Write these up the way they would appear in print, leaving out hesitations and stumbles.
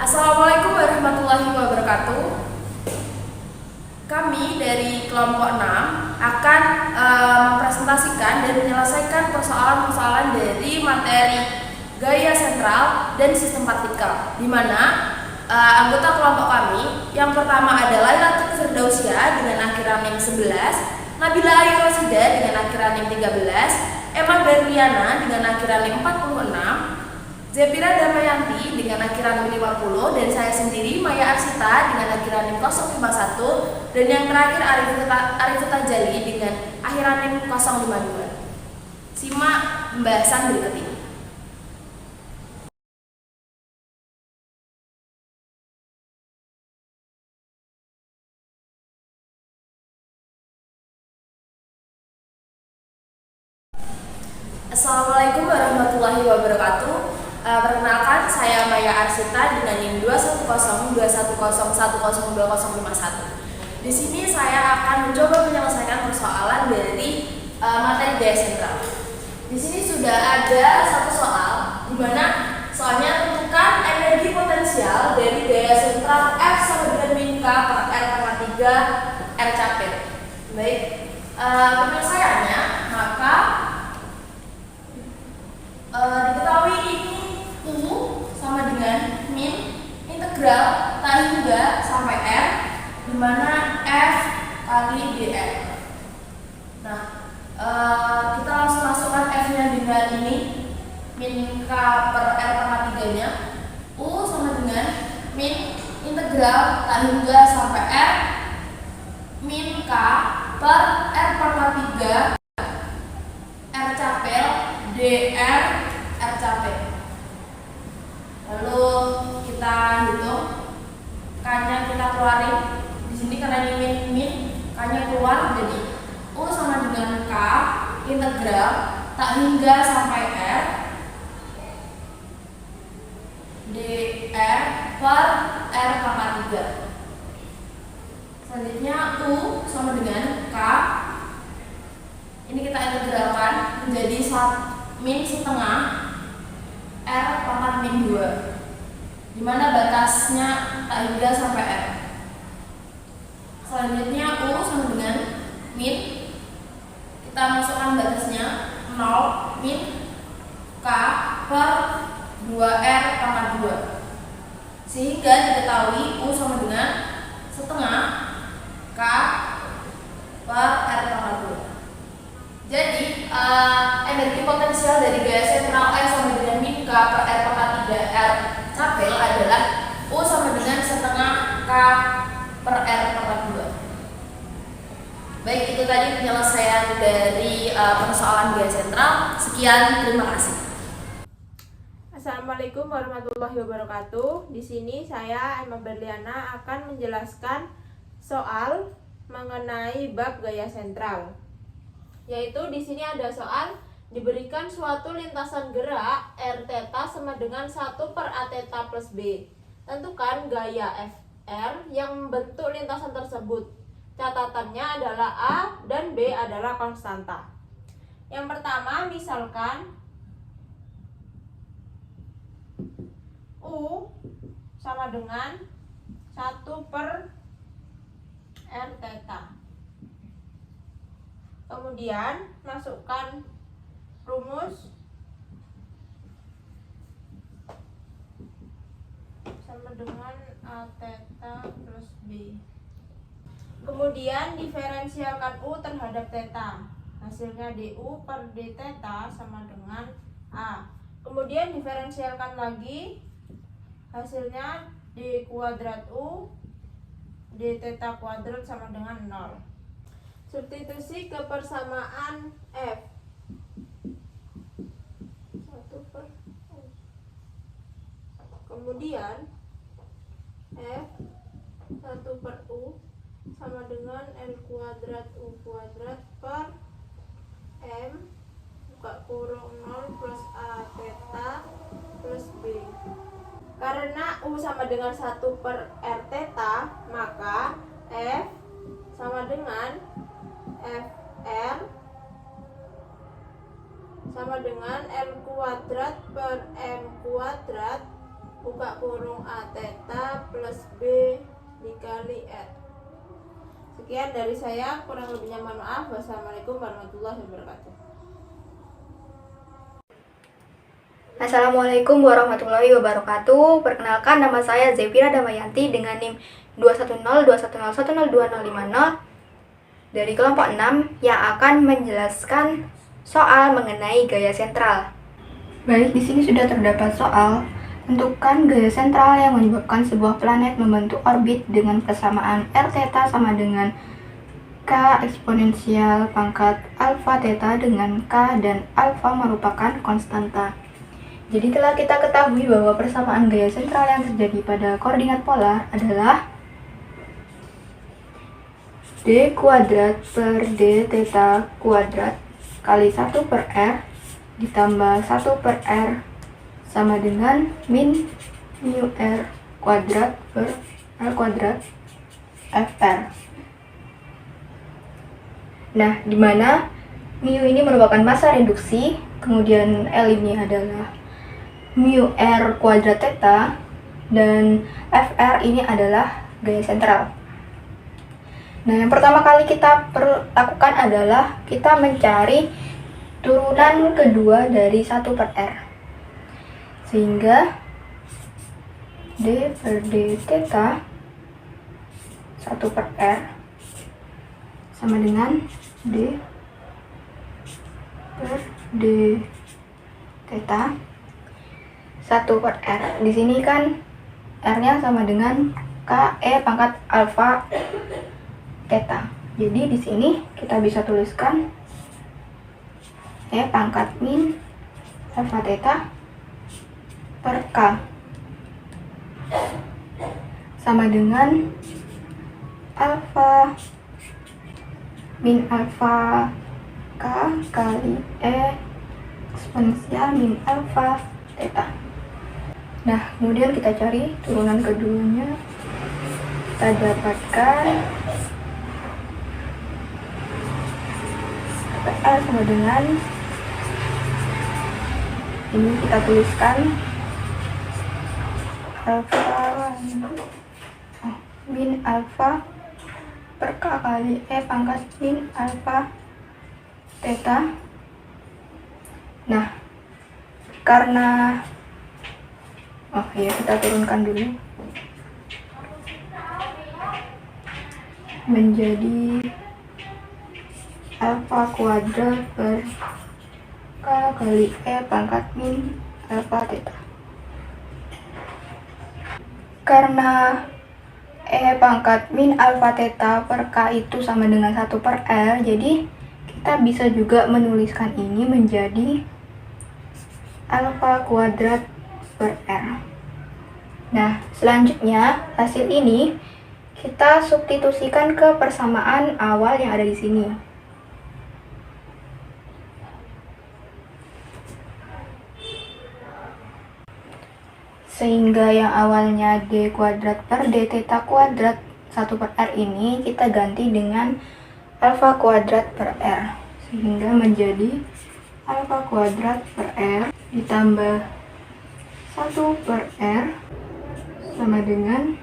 Assalamualaikum warahmatullahi wabarakatuh. Kami dari kelompok 6 akan mempresentasikan dan menyelesaikan persoalan-persoalan dari materi gaya sentral dan sistem partikal, di mana anggota kelompok kami yang pertama adalah Lailatul Firdausyah dengan akhiran NIM 11, Nabila Ayu Rosida dengan akhiran NIM 13, Emma Berliana dengan akhiran NIM 46, Zepira Damayanti dengan akhiran NIM 50, dan saya sendiri Maya Arsita dengan akhiran NIM 051, dan yang terakhir Arifita Jali dengan akhiran NIM 052. Simak pembahasan berikut ini. Assalamualaikum warahmatullahi wabarakatuh. Perkenalkan, saya Maya Arsita dengan NIM 2102101020051. Di sini saya akan mencoba menyelesaikan persoalan dari materi gaya sentral. Di sini sudah ada satu soal, di mana soalnya tentukan energi potensial dari gaya sentral F sama dengan min K per R per 3 R capek. Baik, penyelesaiannya maka diketahui ini U sama dengan min integral tak hingga sampai R, di mana F kali dr. Nah, kita langsung masukkan F-nya dengan ini, min K per R per 3 nya. U sama dengan min integral tak hingga sampai R, min K per R per 3 R capel dr R capek. Lalu kita hitung K-nya, kita keluarin di sini karena ini min, K-nya keluar, jadi U sama dengan K integral tak hingga sampai R dr per R pangkat 3. Selanjutnya U sama dengan K, ini kita integralkan menjadi min setengah R pangkat min 2, dimana batasnya tak hingga sampai R. Selanjutnya U sama dengan min, kita masukkan batasnya 0 min K per 2R pangkat 2, sehingga diketahui U sama dengan setengah K per R pangkat 2. Jadi energi potensial dari gaya sentral F sama dengan min K per R pangkat 3 R capel adalah U sama dengan setengah K per R pangkat 2. Baik, itu tadi penyelesaian dari persoalan gaya sentral. Sekian, terima kasih. Assalamualaikum warahmatullahi wabarakatuh. Di sini saya Emma Berliana akan menjelaskan soal mengenai bab gaya sentral. Yaitu di sini ada soal, diberikan suatu lintasan gerak R theta sama dengan 1 per A theta plus B. Tentukan gaya FR yang membentuk lintasan tersebut. Catatannya adalah A dan B adalah konstanta. Yang pertama, misalkan U sama dengan 1 per R theta. Kemudian masukkan rumus sama dengan A theta plus B. Kemudian diferensialkan U terhadap theta. Hasilnya DU per D theta sama dengan A. Kemudian diferensialkan lagi, hasilnya D kuadrat U D theta kuadrat sama dengan 0. Substitusi kebersamaan F 1 per U. Kemudian F 1 per U sama dengan L kuadrat U kuadrat per M buka kurung 0 plus A theta plus B. Karena U sama dengan 1 per R theta, maka F sama dengan FR sama dengan L kuadrat per M kuadrat buka kurung A theta plus B dikali R. Sekian dari saya, kurang lebihnya mohon maaf. Wassalamualaikum warahmatullahi wabarakatuh. Assalamualaikum warahmatullahi wabarakatuh. Perkenalkan, nama saya Zefira Damayanti dengan NIM 21021010250 dari kelompok 6 yang akan menjelaskan soal mengenai gaya sentral. Baik, di sini sudah terdapat soal. Tentukan gaya sentral yang menyebabkan sebuah planet membentuk orbit dengan persamaan R theta sama dengan K eksponensial pangkat alfa theta dengan K dan alfa merupakan konstanta. Jadi telah kita ketahui bahwa persamaan gaya sentral yang terjadi pada koordinat polar adalah D kuadrat per D theta kuadrat kali 1 per R ditambah 1 per R sama dengan min mu R kuadrat per R kuadrat FR. Nah, di mana mu ini merupakan massa reduksi, kemudian L ini adalah mu R kuadrat theta, dan FR ini adalah gaya sentral. Nah, yang pertama kali kita lakukan adalah kita mencari turunan kedua dari 1 per R. Sehingga D per D theta 1 per R sama dengan D per D theta 1 per R. Di sini kan R-nya sama dengan KE pangkat alfa theta. Jadi di sini kita bisa tuliskan E pangkat min alfa theta per K sama dengan alfa min alfa K kali E eksponensial min alfa theta. Nah, kemudian kita cari turunan keduanya. Kita dapatkan PR sama dengan ini, kita tuliskan alfa min alfa per K kali E pangkat min alfa theta. Nah, karena kita turunkan dulu menjadi alfa kuadrat per K kali E pangkat min alfa theta. Karena E pangkat min alfa theta per K itu sama dengan 1 per R, jadi kita bisa juga menuliskan ini menjadi alfa kuadrat per R. Nah, selanjutnya hasil ini kita substitusikan ke persamaan awal yang ada di sini. Sehingga yang awalnya D kuadrat per D theta kuadrat 1 per R ini kita ganti dengan alfa kuadrat per R. Sehingga menjadi alfa kuadrat per R ditambah 1 per R sama dengan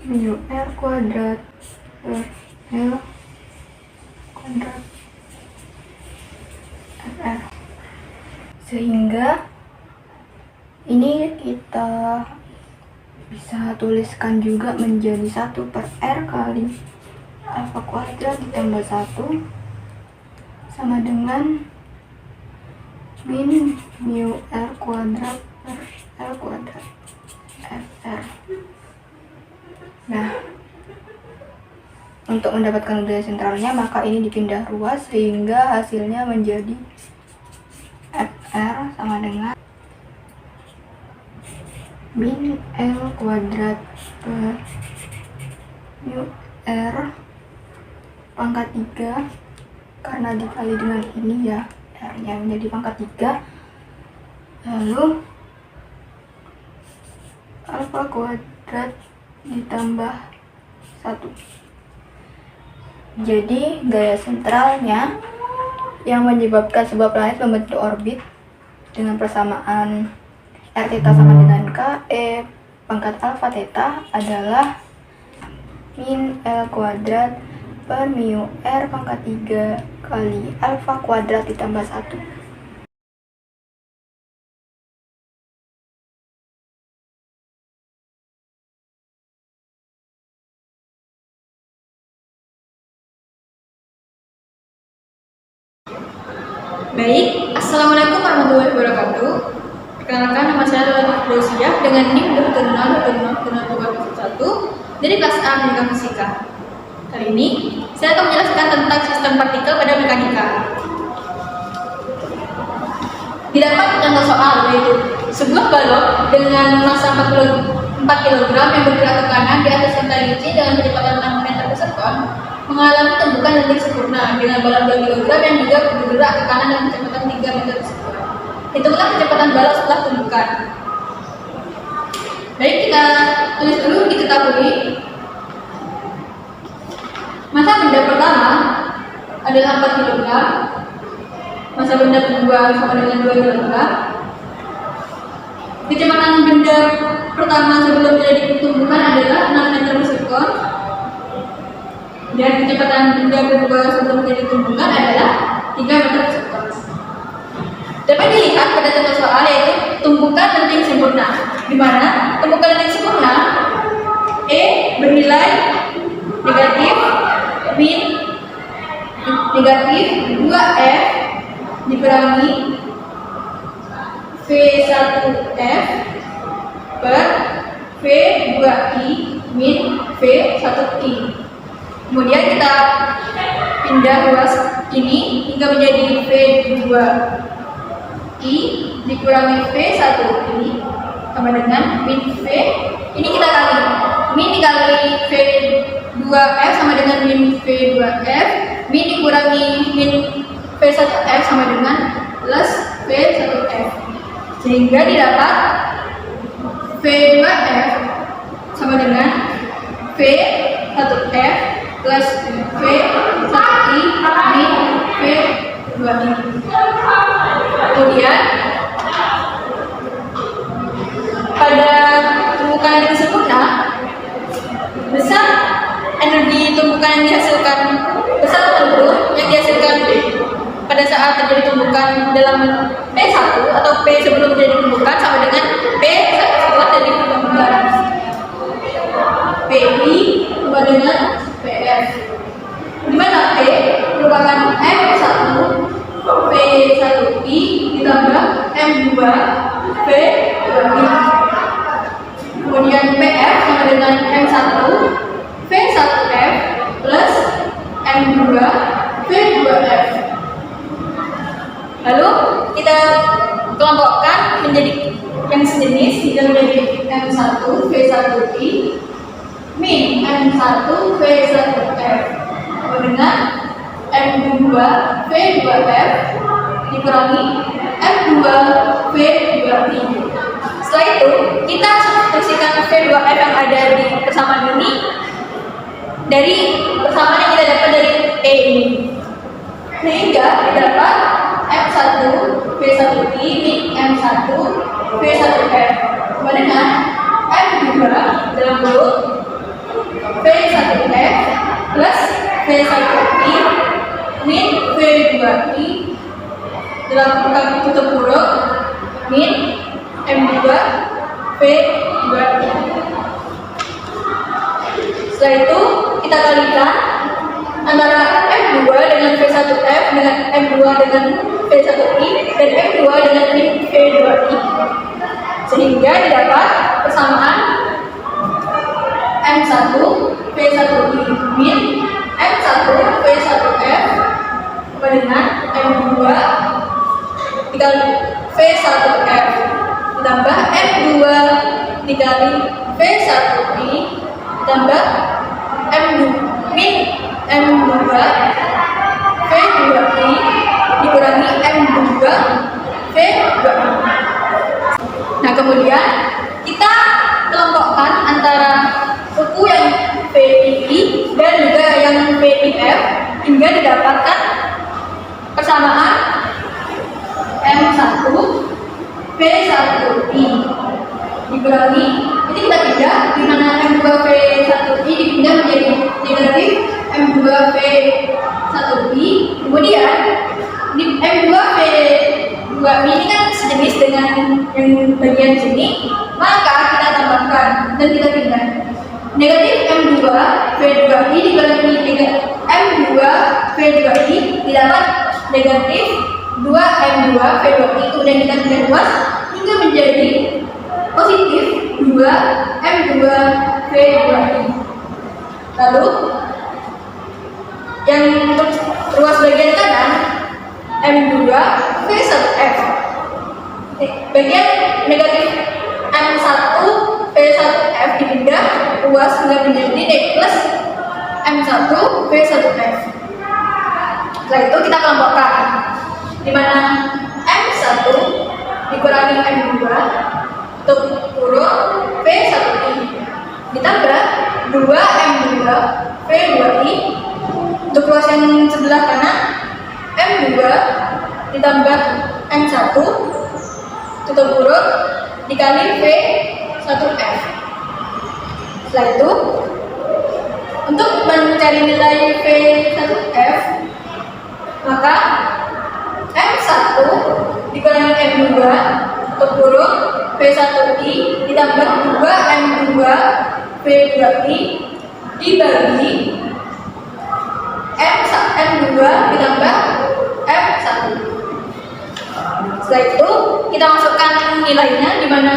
mu R kuadrat per L kuadrat FR. Sehingga ini kita bisa tuliskan juga menjadi 1 per R kali alfa kuadrat ditambah 1 sama dengan min mu R kuadrat per L kuadrat FR. Nah, untuk mendapatkan gaya sentralnya maka ini dipindah ruas sehingga hasilnya menjadi FR sama dengan min L kuadrat per mu R pangkat 3 karena dikali dengan ini ya, R nya menjadi pangkat 3, lalu alfa kuadrat ditambah 1. Jadi gaya sentralnya yang menyebabkan sebuah planet membentuk orbit dengan persamaan R theta sama dengan KE pangkat alfa theta adalah min L kuadrat per mu R pangkat 3 kali alfa kuadrat ditambah 1. Baik, Assalamualaikum warahmatullahi wabarakatuh. Perkenalkan, nama saya adalah Rosia dengan NIM 2700201 dari kelas A Mekanika Fisika. Kali ini, saya akan menjelaskan tentang sistem partikel pada mekanika. Didapat contoh soal, yaitu sebuah balon dengan massa 4 kg yang bergerak ke kanan di atas rantai licin dengan kecepatan 6 meter per sekon mengalami tumbukan lending sempurna dengan balon 2 kg yang juga bergerak ke kanan dengan kecepatan 3 meter per sekon. Hitunglah kecepatan balon setelah tumbukan. Baik, kita tulis dulu. Diketahui massa benda pertama adalah 4 kg, massa benda kedua sama dengan 2 kg. Kecepatan benda pertama sebelum terjadi tumbukan adalah 6 meter per sekon. Dan kecepatan benda kedua sebelum terjadi tumbukan adalah 3 meter per sekon. Dapat dilihat pada contoh soal, yaitu tumbukan lenting sempurna, di mana tumbukan lenting sempurna E bernilai negatif min negatif 2F dikurangi V1F per V2I min V1I. Kemudian kita pindah ruas ini hingga menjadi V2I dikurangi V1I sama dengan min V. Ini kita kali. Min dikali V2F sama dengan min V2F. Min dikurangi min V1F sama dengan plus V1F. Sehingga didapat V2F sama dengan V1F plus V1I min V2I. Kemudian pada tumbukan yang sempurna, besar energi tumbukan yang dihasilkan, besar tentu yang dihasilkan pada saat terjadi tumbukan dalam P1 atau P sebelum terjadi tumbukan sama dengan P setelah terjadi tumbukan. PI sama dengan PF, di mana P merupakan M1 P1I ditambah M2 V2I. Kemudian PF sama dengan M1 V1F plus M2 V2F. Lalu kita kelompokkan menjadi yang sejenis hingga menjadi M1 V1I min M1 V1F dengan M2 V2F dikurangi M2 V2I. Setelah itu, kita substitusikan V2F yang ada di persamaan ini dari persamaan yang kita dapat dari E ini, sehingga dapat M1 V1I min M1 V1F sama dengan M2 dalam kurung V1F plus V1I min V2I dalam tutup kurung min M2 V2I. Setelah itu kita kalikan antara M2 dengan V1F dengan M2 dengan V1I dan M2 dengan min V2I, sehingga didapat persamaan M1 V1I min M1 V1F dengan M2 dikali V1F ditambah M2 dikali V1I tambah M2 min M2 V2I dikurangi M2 V2I. Nah, kemudian kita kelompokkan antara suku yang VI dan juga yang VIF hingga didapatkan persamaan M1 V1I dikurangi, ini kita pindah, di mana M2V1I dipindah menjadi negatif M2V1I. Kemudian di M2V2I ini kan sejenis dengan yang bagian sini, maka kita tambahkan dan kita pindah. Negatif M2V2I dikurangi M2V2I didapat negatif 2M2V2I, kemudian kita pindah luas hingga menjadi positif 2M2V2I. Lalu yang untuk ruas bagian kanan M2V1F, bagian negatif M1V1F dipindah luas hingga menjadi plus M1V1F. Setelah itu kita kelompokkan, di mana M1 dikurangi M2 untuk kurung V1I ditambah 2M2V2I. Untuk ruas yang sebelah kanan M2 ditambah M1 tutup kurung dikali V1F. Setelah itu untuk mencari nilai V1F, maka M1 dikurangi M2 tutup kurung V1I ditambah 2M2V2I dibagi M2 ditambah M1. Setelah itu kita masukkan nilainya, di mana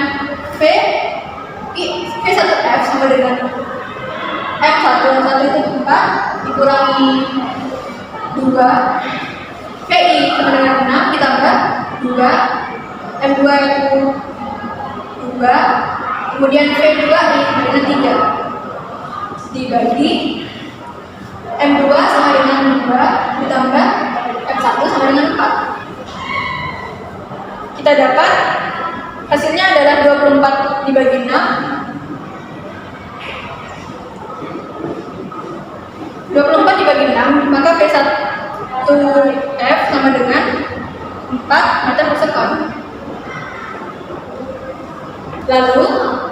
V1F sama dengan M1, yang 1 itu 4 dikurangi 2, VI sama dengan 6 ditambah 2, M2 itu 2, kemudian V2I sama dengan 3 dibagi M2 sama dengan 2 ditambah M1 sama dengan 4. Kita dapat hasilnya adalah 24 dibagi 6, 24 dibagi 6, maka V1F sama dengan 4 meter per sekon. Lalu,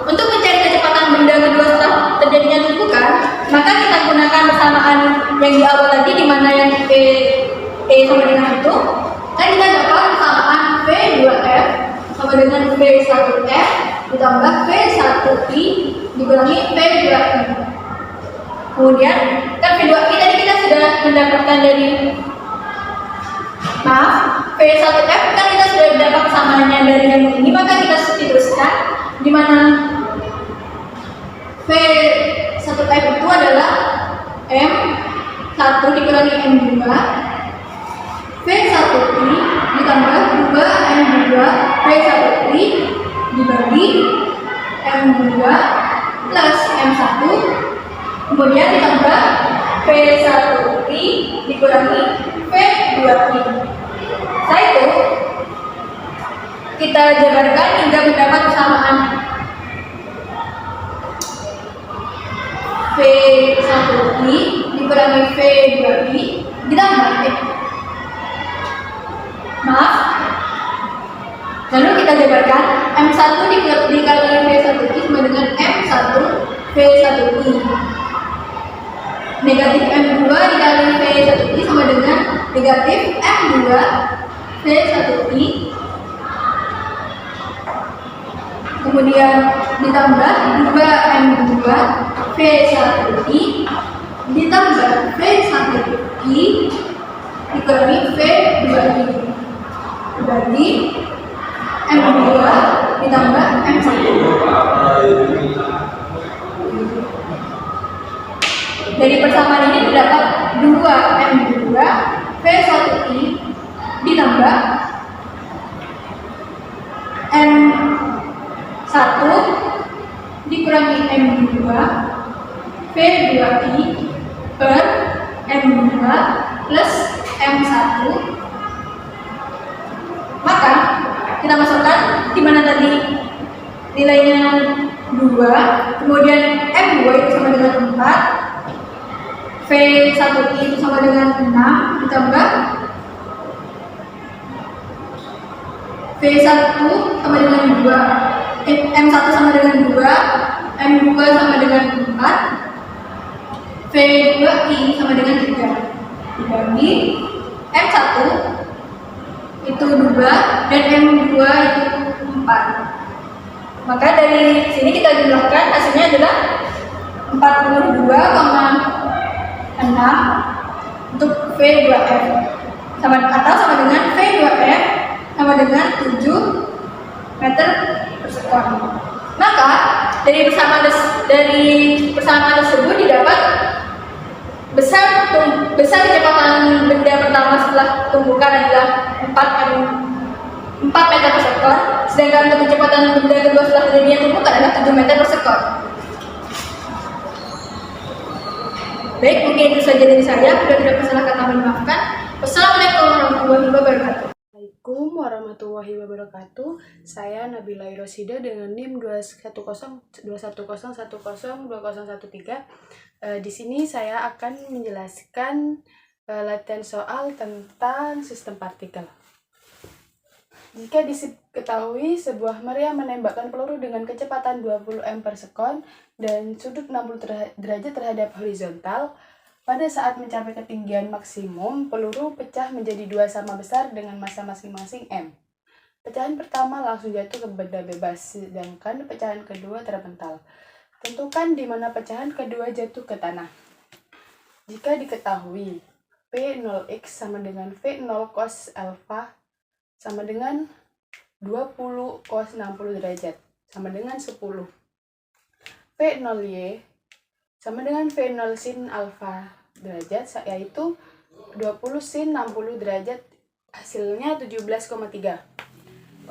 untuk mencari kecepatan benda kedua setelah terjadinya tumpukan, maka kita gunakan persamaan yang di awal tadi, di mana yang E sama dengan itu, dan kita dapat persamaan V2F sama dengan V1F ditambah V1I dikurangi V2I. Kemudian kan V2I tadi kita sudah mendapatkan dari V1F kan kita sudah dapat persamaannya dari yang ini, maka kita substitusikan, di mana V1F itu adalah M1 dikurangi M2 V1I ditambah 2M2 V1I dibagi M2 plus M1, kemudian ditambah V1I dikurangi V2I. Setelah itu kita jabarkan hingga mendapat persamaan V1I dikurangi V2I ditambah lalu kita jabarkan M1 dikali V1I sama dengan M1 V1I. Negatif M2 dikali V1I sama dengan negatif M2 V1I, kemudian ditambah 2M2 V1I ditambah V1I dikurangi V2I dibagi M2 ditambah M1. Dari persamaan ini terdapat 2M2 V1I ditambah M1 dikurangi M2 V2I per M2 plus M1. Maka kita masukkan, di mana tadi nilainya 2, kemudian M2 itu sama dengan 4, V1I itu sama dengan 6 ditambah V1 sama dengan 2, M1 sama dengan 2, M2 sama dengan 4, V2I sama dengan 3. Dibagi M1 itu 2 dan M2 itu 4. Maka dari sini kita jumlahkan, hasilnya adalah 42,6 untuk V2F sama dengan V2F sama dengan 7 meter per sekon. Maka dari persamaan tersebut didapat besar kecepatan benda pertama setelah tumbukan adalah 4 meter per sekon, sedangkan untuk kecepatan benda kedua setelah terjadinya tumbukan adalah 7 meter per sekon. Baik, mungkin itu saja dari saya. Bila tidak bersalah kata mohon maafkan. Wassalamualaikum warahmatullahi wabarakatuh. Assalamualaikum warahmatullahi wabarakatuh. Saya Nabila Irosida dengan NIM 2102101020113. Di sini saya akan menjelaskan latihan soal tentang sistem partikel. Jika diketahui sebuah meriam menembakkan peluru dengan kecepatan 20 m per sekon dan sudut 60 derajat terhadap horizontal, pada saat mencapai ketinggian maksimum, peluru pecah menjadi dua sama besar dengan massa masing-masing m. Pecahan pertama langsung jatuh ke benda bebas, sedangkan pecahan kedua terpental. Tentukan di mana pecahan kedua jatuh ke tanah. Jika diketahui P0x sama dengan V0 cos alpha sama dengan 20 cos 60 derajat sama dengan 10. V0y sama dengan V0 sin alpha derajat, yaitu 20 sin 60 derajat, hasilnya 17,3.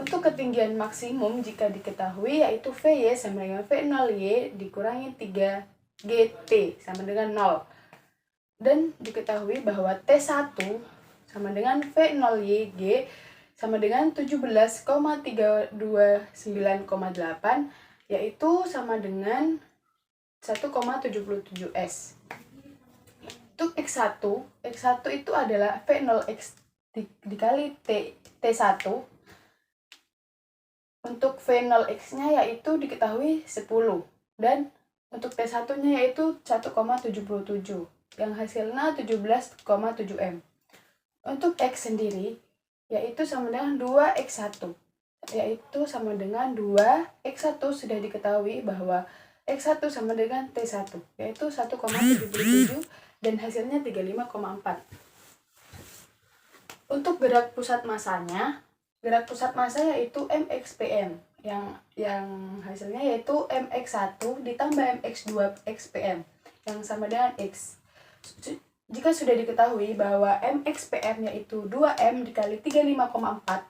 Untuk ketinggian maksimum jika diketahui yaitu Vy sama dengan V0y dikurangi 3gt sama dengan 0. Dan diketahui bahwa T1 sama dengan V0yg sama dengan 17,329,8, yaitu sama dengan 1,77 S. Untuk X1 itu adalah V0X dikali T1. Untuk V0X-nya yaitu diketahui 10 dan untuk T1-nya yaitu 1,77 yang hasilnya 17,7 M. Untuk X sendiri yaitu sama dengan 2X1, yaitu sama dengan 2X1 sudah diketahui bahwa X1 sama dengan T1, yaitu 1,77 dan hasilnya 35,4. Untuk gerak pusat masanya yaitu MXPM, yang hasilnya yaitu MX1 ditambah MX2 XPM, yang sama dengan X. Jika sudah diketahui bahwa MXPM yaitu 2M dikali 35,4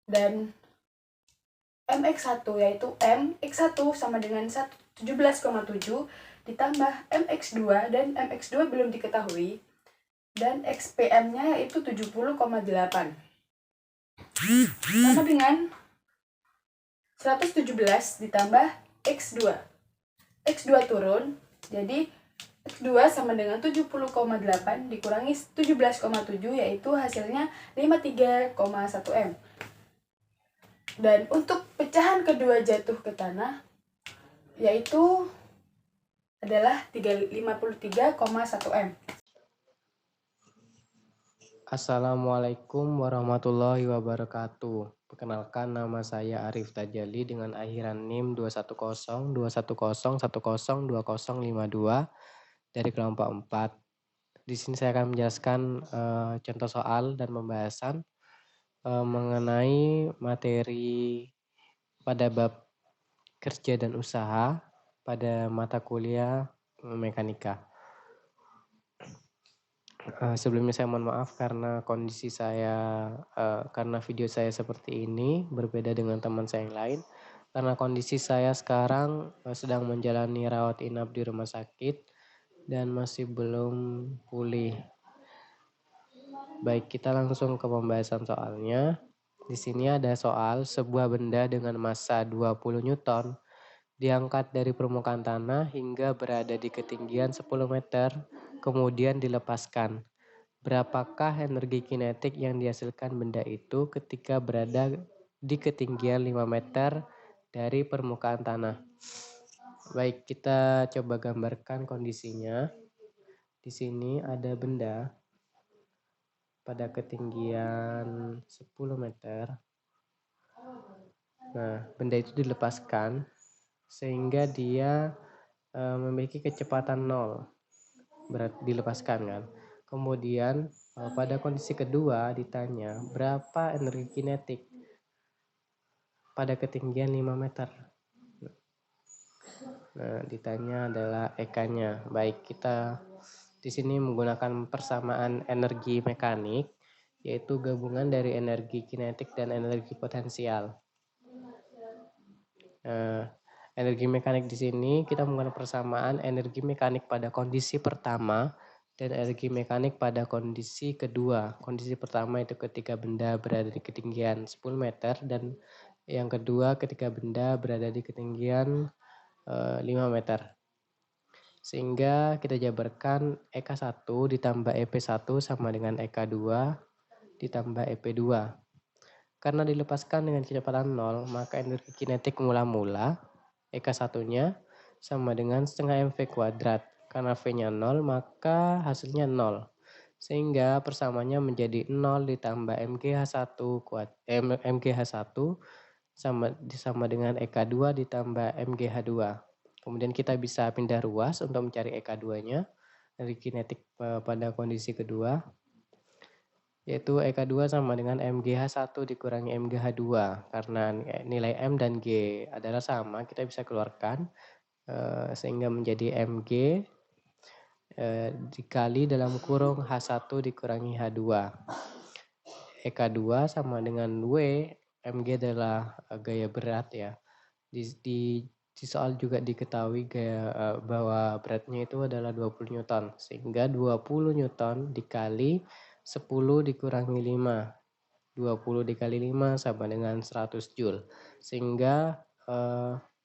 dan MX1 yaitu MX1 sama dengan 17,7 ditambah MX2 dan MX2 belum diketahui dan XPM-nya yaitu 70,8 sama dengan 117 ditambah X2. X2 turun, jadi X2 sama dengan 70,8 dikurangi 17,7 yaitu hasilnya 53,1 M. Dan untuk pecahan kedua jatuh ke tanah yaitu adalah 53,1 M. Assalamualaikum warahmatullahi wabarakatuh. Perkenalkan, nama saya Arif Tajali dengan akhiran NIM 2102101020252 dari kelompok 4. Di sini saya akan menjelaskan contoh soal dan pembahasan mengenai materi pada bab kerja dan usaha pada mata kuliah mekanika. Sebelumnya saya mohon maaf karena kondisi saya, karena video saya seperti ini berbeda dengan teman saya yang lain. Karena kondisi saya sekarang sedang menjalani rawat inap di rumah sakit dan masih belum pulih. Baik, kita langsung ke pembahasan soalnya. Di sini ada soal sebuah benda dengan massa 20 Newton diangkat dari permukaan tanah hingga berada di ketinggian 10 meter, kemudian dilepaskan. Berapakah energi kinetik yang dihasilkan benda itu ketika berada di ketinggian 5 meter dari permukaan tanah. Baik, kita coba gambarkan kondisinya. Di sini ada benda pada ketinggian 10 meter. Nah, benda itu dilepaskan sehingga dia memiliki kecepatan 0, berat dilepaskan kan. Kemudian pada kondisi kedua ditanya berapa energi kinetik pada ketinggian 5 meter. Nah, ditanya adalah EK-nya. Baik, kita di sini menggunakan persamaan energi mekanik, yaitu gabungan dari energi kinetik dan energi potensial. Energi mekanik di sini kita menggunakan persamaan energi mekanik pada kondisi pertama dan energi mekanik pada kondisi kedua. Kondisi pertama itu ketika benda berada di ketinggian 10 meter dan yang kedua ketika benda berada di ketinggian 5 meter. Sehingga kita jabarkan EK1 ditambah EP1 sama dengan EK2 ditambah EP2. Karena dilepaskan dengan kecepatan 0, maka energi kinetik mula-mula EK1-nya sama dengan setengah mv kuadrat. Karena V-nya 0, maka hasilnya 0. Sehingga persamaannya menjadi 0 ditambah MGH1 sama dengan EK2 ditambah MGH2. Kemudian kita bisa pindah ruas untuk mencari EK2-nya, energi kinetik pada kondisi kedua, yaitu EK2 sama dengan MGH1 dikurangi MGH2. Karena nilai M dan G adalah sama, kita bisa keluarkan sehingga menjadi MG dikali dalam kurung H1 dikurangi H2. EK2 sama dengan W, MG adalah gaya berat ya. Di soal juga diketahui bahwa beratnya itu adalah 20 Newton. Sehingga 20 Newton dikali 10 dikurangi 5. 20 dikali 5 sama dengan 100 Joule. Sehingga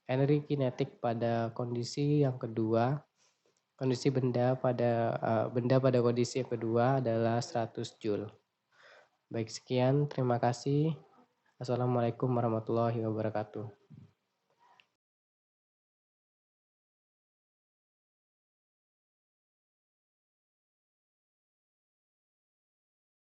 energi kinetik pada kondisi yang kedua, kondisi benda pada kondisi yang kedua adalah 100 Joule. Baik, sekian. Terima kasih. Assalamualaikum warahmatullahi wabarakatuh.